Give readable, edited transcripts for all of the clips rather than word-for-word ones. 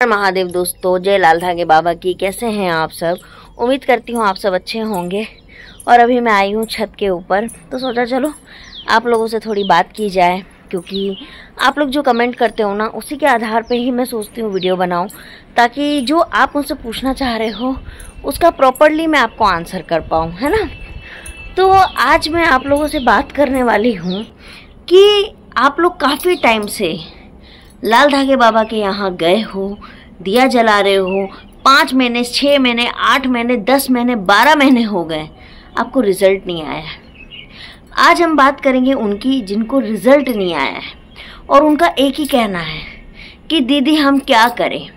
महादेव दोस्तों, जय लाल धागे बाबा की। कैसे हैं आप सब? उम्मीद करती हूँ आप सब अच्छे होंगे। और अभी मैं आई हूँ छत के ऊपर, तो सोचा चलो आप लोगों से थोड़ी बात की जाए, क्योंकि आप लोग जो कमेंट करते हो ना, उसी के आधार पे ही मैं सोचती हूँ वीडियो बनाऊँ, ताकि जो आप मुझसे पूछना चाह रहे हो उसका प्रॉपरली मैं आपको आंसर कर पाऊँ, है ना। तो आज मैं आप लोगों से बात करने वाली हूँ कि आप लोग काफ़ी टाइम से लाल धागे बाबा के यहाँ गए हो, दिया जला रहे हो, 5 महीने, 6 महीने, 8 महीने, 10 महीने, 12 महीने हो गए, आपको रिजल्ट नहीं आया है। आज हम बात करेंगे उनकी जिनको रिजल्ट नहीं आया है, और उनका एक ही कहना है कि दीदी हम क्या करें,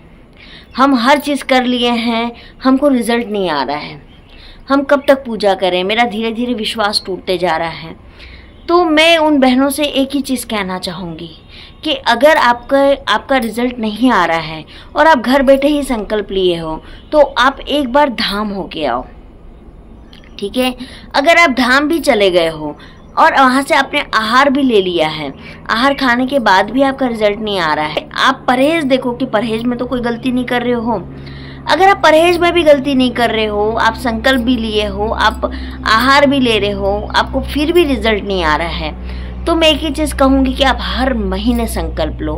हम हर चीज़ कर लिए हैं, हमको रिजल्ट नहीं आ रहा है, हम कब तक पूजा करें, मेरा धीरे धीरे विश्वास टूटते जा रहा है। तो मैं उन बहनों से एक ही चीज़ कहना चाहूँगी कि अगर आपका रिजल्ट नहीं आ रहा है और आप घर बैठे ही संकल्प लिए हो, तो आप एक बार धाम होके आओ, ठीक है। अगर आप धाम भी चले गए हो और वहाँ से आपने आहार भी ले लिया है, आहार खाने के बाद भी आपका रिजल्ट नहीं आ रहा है, आप परहेज देखो कि परहेज में तो कोई गलती नहीं कर रहे हो। अगर आप परहेज में भी गलती नहीं कर रहे हो, आप संकल्प भी लिए हो, आप आहार भी ले रहे हो, आपको फिर भी रिजल्ट नहीं आ रहा है, तो मैं एक ही चीज़ कहूँगी कि आप हर महीने संकल्प लो।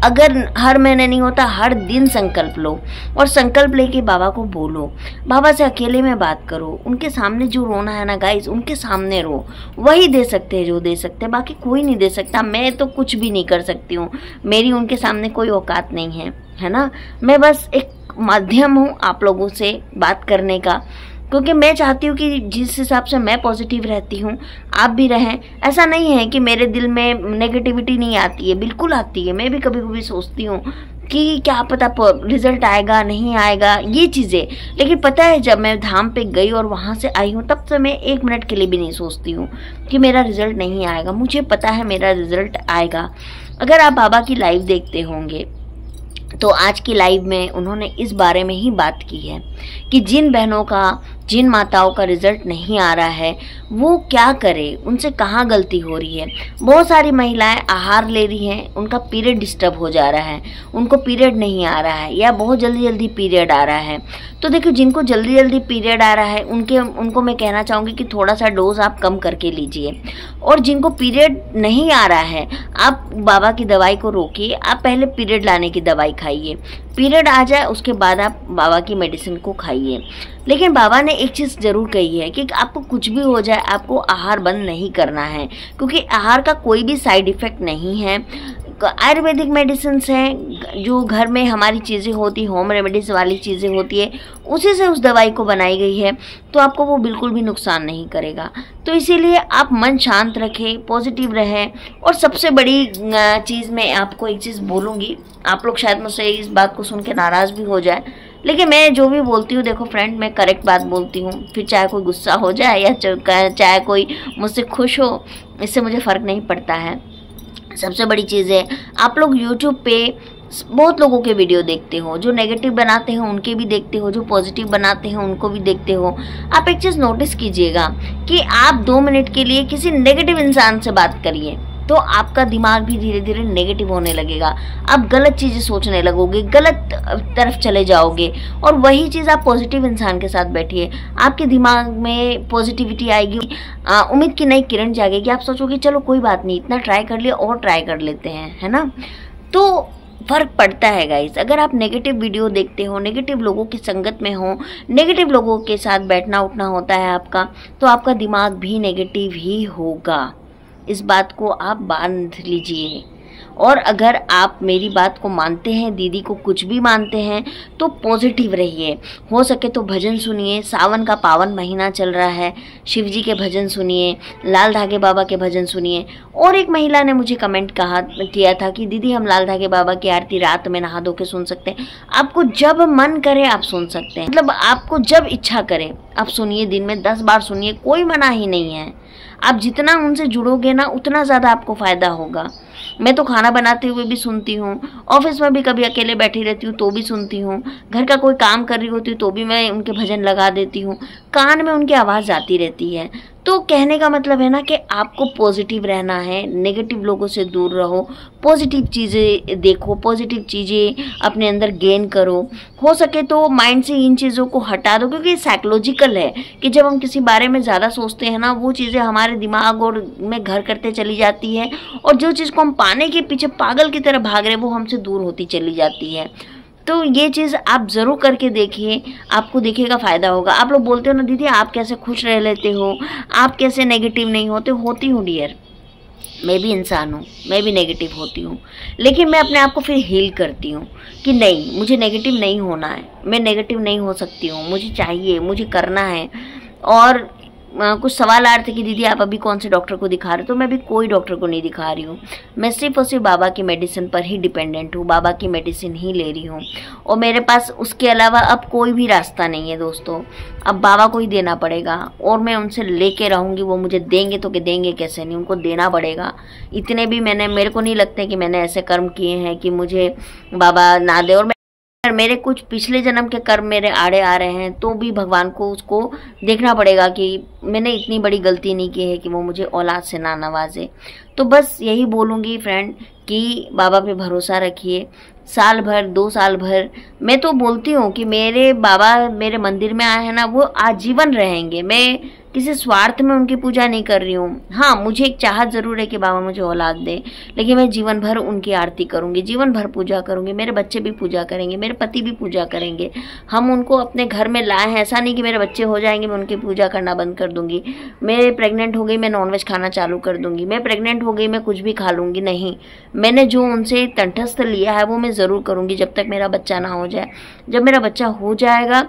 अगर हर महीने नहीं होता, हर दिन संकल्प लो, और संकल्प लेके बाबा को बोलो। बाबा से अकेले में बात करो, उनके सामने जो रोना है ना गाइस, उनके सामने रो, वही दे सकते हैं जो दे सकते हैं, बाकी कोई नहीं दे सकता। मैं तो कुछ भी नहीं कर सकती हूँ, मेरी उनके सामने कोई औकात नहीं है ना। मैं बस एक माध्यम हूँ आप लोगों से बात करने का, क्योंकि मैं चाहती हूँ कि जिस हिसाब से मैं पॉजिटिव रहती हूँ आप भी रहें। ऐसा नहीं है कि मेरे दिल में नेगेटिविटी नहीं आती है, बिल्कुल आती है। मैं भी कभी कभी सोचती हूँ कि क्या पता रिजल्ट आएगा नहीं आएगा, ये चीज़ें। लेकिन पता है, जब मैं धाम पे गई और वहाँ से आई हूँ, तब से मैं 1 मिनट के लिए भी नहीं सोचती हूँ कि मेरा रिजल्ट नहीं आएगा। मुझे पता है मेरा रिजल्ट आएगा। अगर आप बाबा की लाइव देखते होंगे तो आज की लाइव में उन्होंने इस बारे में ही बात की है कि जिन बहनों का, जिन माताओं का रिजल्ट नहीं आ रहा है, वो क्या करे, उनसे कहाँ गलती हो रही है। बहुत सारी महिलाएं आहार ले रही हैं, उनका पीरियड डिस्टर्ब हो जा रहा है, उनको पीरियड नहीं आ रहा है, या बहुत जल्दी जल्दी पीरियड आ रहा है। तो देखो, जिनको जल्दी जल्दी पीरियड आ रहा है उनको मैं कहना चाहूँगी कि थोड़ा सा डोज आप कम करके लीजिए। और जिनको पीरियड नहीं आ रहा है, आप बाबा की दवाई को रोकिए, आप पहले पीरियड लाने की दवाई खाइए, पीरियड आ जाए उसके बाद आप बाबा की मेडिसिन को खाइए। लेकिन बाबा ने एक चीज़ ज़रूर कही है कि आपको कुछ भी हो जाए, आपको आहार बंद नहीं करना है, क्योंकि आहार का कोई भी साइड इफ़ेक्ट नहीं है। आयुर्वेदिक मेडिसिन हैं, जो घर में हमारी चीज़ें होती, होम रेमेडीज वाली चीज़ें होती है, उसी से उस दवाई को बनाई गई है, तो आपको वो बिल्कुल भी नुकसान नहीं करेगा। तो इसीलिए आप मन शांत रखें, पॉजिटिव रहें। और सबसे बड़ी चीज़ मैं आपको एक चीज़ बोलूँगी, आप लोग शायद मुझसे इस बात को सुन के नाराज़ भी हो जाए, लेकिन मैं जो भी बोलती हूँ, देखो फ्रेंड, मैं करेक्ट बात बोलती हूँ। फिर चाहे कोई गुस्सा हो जाए या चाहे कोई मुझसे खुश हो, इससे मुझे फ़र्क नहीं पड़ता है। सबसे बड़ी चीज़ है, आप लोग YouTube पे बहुत लोगों के वीडियो देखते हो, जो नेगेटिव बनाते हैं उनके भी देखते हो, जो पॉजिटिव बनाते हैं उनको भी देखते हो। आप एक चीज़ नोटिस कीजिएगा कि आप 2 मिनट के लिए किसी नेगेटिव इंसान से बात करिए, तो आपका दिमाग भी धीरे धीरे नेगेटिव होने लगेगा। आप गलत चीज़ें सोचने लगोगे, गलत तरफ चले जाओगे। और वही चीज़ आप पॉजिटिव इंसान के साथ बैठिए, आपके दिमाग में पॉजिटिविटी आएगी, उम्मीद की नई किरण जागेगी। आप सोचोगे चलो कोई बात नहीं, इतना ट्राई कर लिया और ट्राई कर लेते हैं, है ना। तो फ़र्क पड़ता है गाइस। अगर आप नेगेटिव वीडियो देखते हो, नेगेटिव लोगों की संगत में हो, नेगेटिव लोगों के साथ बैठना उठना होता है आपका, तो आपका दिमाग भी नेगेटिव ही होगा। इस बात को आप बांध लीजिए। और अगर आप मेरी बात को मानते हैं, दीदी को कुछ भी मानते हैं, तो पॉजिटिव रहिए। हो सके तो भजन सुनिए, सावन का पावन महीना चल रहा है, शिव जी के भजन सुनिए, लाल धागे बाबा के भजन सुनिए। और एक महिला ने मुझे कमेंट किया था कि दीदी हम लाल धागे बाबा की आरती रात में नहा धो के सुन सकते हैं। आपको जब मन करे आप सुन सकते हैं, मतलब आपको जब इच्छा करे आप सुनिए, दिन में 10 बार सुनिए, कोई मना ही नहीं है। आप जितना उनसे जुड़ोगे ना, उतना ज़्यादा आपको फ़ायदा होगा। मैं तो खाना बनाते हुए भी सुनती हूँ, ऑफिस में भी कभी अकेले बैठी रहती हूँ तो भी सुनती हूँ, घर का कोई काम कर रही होती हूँ तो भी मैं उनके भजन लगा देती हूँ, कान में उनकी आवाज़ आती रहती है। तो कहने का मतलब है ना कि आपको पॉजिटिव रहना है, नेगेटिव लोगों से दूर रहो, पॉजिटिव चीज़ें देखो, पॉजिटिव चीज़ें अपने अंदर गेन करो। हो सके तो माइंड से इन चीज़ों को हटा दो, क्योंकि साइकोलॉजिकल है कि जब हम किसी बारे में ज़्यादा सोचते हैं ना, वो चीज़ें हमारे दिमाग और में घर करते चली जाती है, और जो चीज़ को हम पाने के पीछे पागल की तरह भाग रहे हैं वो हमसे दूर होती चली जाती है। तो ये चीज़ आप ज़रूर करके देखिए, आपको देखिएगा फ़ायदा होगा। आप लोग बोलते हो ना दीदी आप कैसे खुश रह लेते हो, आप कैसे नेगेटिव नहीं होते। होती हूँ डियर, मैं भी इंसान हूँ, मैं भी नेगेटिव होती हूँ, लेकिन मैं अपने आप को फिर हील करती हूँ कि नहीं, मुझे नेगेटिव नहीं होना है, मैं नेगेटिव नहीं हो सकती हूँ, मुझे चाहिए, मुझे करना है। और कुछ सवाल आ रहे थे कि दीदी आप अभी कौन से डॉक्टर को दिखा रहे हो, तो मैं अभी कोई डॉक्टर को नहीं दिखा रही हूँ। मैं सिर्फ और सिर्फ बाबा की मेडिसिन पर ही डिपेंडेंट हूँ, बाबा की मेडिसिन ही ले रही हूँ, और मेरे पास उसके अलावा अब कोई भी रास्ता नहीं है दोस्तों। अब बाबा को ही देना पड़ेगा, और मैं उनसे लेके रहूँगी, वो मुझे देंगे तो कि देंगे कैसे नहीं, उनको देना पड़ेगा। इतने भी मेरे को नहीं लगता कि मैंने ऐसे कर्म किए हैं कि मुझे बाबा ना दे, और मेरे कुछ पिछले जन्म के कर्म मेरे आड़े आ रहे हैं, तो भी भगवान को उसको देखना पड़ेगा कि मैंने इतनी बड़ी गलती नहीं की है कि वो मुझे औलाद से ना नवाजे। तो बस यही बोलूँगी फ्रेंड कि बाबा पे भरोसा रखिए। साल भर 2 साल भर मैं तो बोलती हूँ कि मेरे बाबा मेरे मंदिर में आए हैं ना, वो आजीवन रहेंगे। मैं किसी स्वार्थ में उनकी पूजा नहीं कर रही हूँ। हाँ, मुझे एक चाहत ज़रूर है कि बाबा मुझे औलाद दे, लेकिन मैं जीवन भर उनकी आरती करूँगी, जीवन भर पूजा करूँगी। मेरे बच्चे भी पूजा करेंगे, मेरे पति भी पूजा करेंगे। हम उनको अपने घर में लाए हैं, ऐसा नहीं कि मेरे बच्चे हो जाएंगे मैं उनकी पूजा करना बंद कर दूँगी। मैं प्रेग्नेंट हो गई मैं नॉनवेज खाना चालू कर दूँगी, मैं प्रेग्नेंट हो गई मैं कुछ भी खा लूँगी, नहीं। मैंने जो उनसे तंटस्थ लिया है वो मैं ज़रूर करूँगी जब तक मेरा बच्चा ना हो जाए। जब मेरा बच्चा हो जाएगा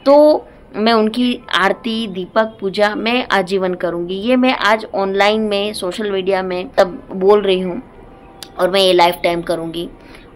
तो मैं उनकी आरती, दीपक, पूजा मैं आजीवन करूँगी। ये मैं आज ऑनलाइन में, सोशल मीडिया में तब बोल रही हूँ, और मैं ये लाइफ टाइम करूँगी।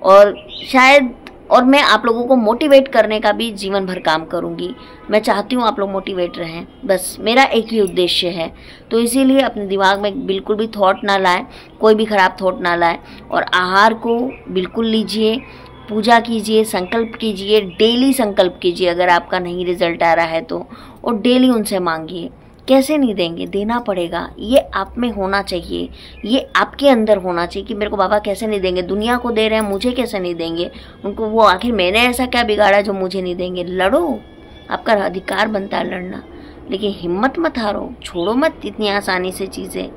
और शायद और मैं आप लोगों को मोटिवेट करने का भी जीवन भर काम करूँगी। मैं चाहती हूँ आप लोग मोटिवेट रहें, बस मेरा एक ही उद्देश्य है। तो इसीलिए अपने दिमाग में बिल्कुल भी थॉट ना लाएं, कोई भी ख़राब थॉट ना लाएं, और आहार को बिल्कुल लीजिए, पूजा कीजिए, संकल्प कीजिए, डेली संकल्प कीजिए अगर आपका नहीं रिजल्ट आ रहा है तो, और डेली उनसे मांगिए। कैसे नहीं देंगे, देना पड़ेगा। ये आप में होना चाहिए, ये आपके अंदर होना चाहिए कि मेरे को बाबा कैसे नहीं देंगे, दुनिया को दे रहे हैं, मुझे कैसे नहीं देंगे। उनको वो आखिर मैंने ऐसा क्या बिगाड़ा जो मुझे नहीं देंगे। लड़ो, आपका अधिकार बनता है लड़ना, लेकिन हिम्मत मत हारो, छोड़ो मत इतनी आसानी से चीज़ें,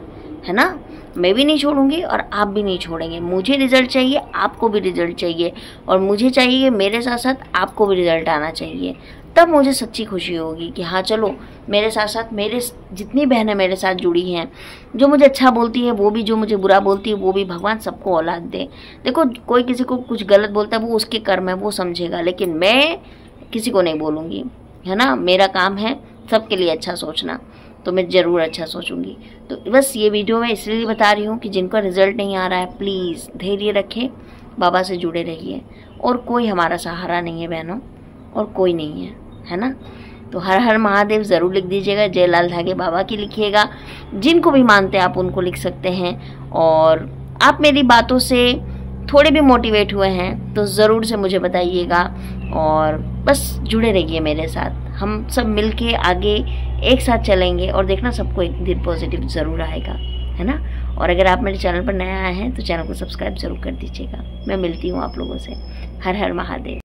है ना। मैं भी नहीं छोड़ूंगी और आप भी नहीं छोड़ेंगे। मुझे रिजल्ट चाहिए, आपको भी रिजल्ट चाहिए, और मुझे चाहिए मेरे साथ साथ आपको भी रिजल्ट आना चाहिए। तब मुझे सच्ची खुशी होगी कि हाँ चलो मेरे साथ साथ मेरे जितनी बहनें मेरे साथ जुड़ी हैं, जो मुझे अच्छा बोलती है वो भी, जो मुझे बुरा बोलती है वो भी, भगवान सबको औलाद दे। देखो कोई किसी को कुछ गलत बोलता है वो उसके कर्म है, वो समझेगा, लेकिन मैं किसी को नहीं बोलूँगी, है ना। मेरा काम है सबके लिए अच्छा सोचना, तो मैं ज़रूर अच्छा सोचूंगी। तो बस ये वीडियो मैं इसलिए बता रही हूँ कि जिनका रिजल्ट नहीं आ रहा है प्लीज़ धैर्य रखें, बाबा से जुड़े रहिए, और कोई हमारा सहारा नहीं है बहनों, और कोई नहीं है ना। तो हर हर महादेव ज़रूर लिख दीजिएगा, जय लाल धागे बाबा की लिखिएगा। जिनको भी मानते हैं आप उनको लिख सकते हैं। और आप मेरी बातों से थोड़े भी मोटिवेट हुए हैं तो ज़रूर से मुझे बताइएगा, और बस जुड़े रहिए मेरे साथ। हम सब मिलके आगे एक साथ चलेंगे, और देखना सबको एक दिन पॉजिटिव ज़रूर आएगा, है ना। और अगर आप मेरे चैनल पर नए आए हैं तो चैनल को सब्सक्राइब ज़रूर कर दीजिएगा। मैं मिलती हूँ आप लोगों से। हर हर महादेव।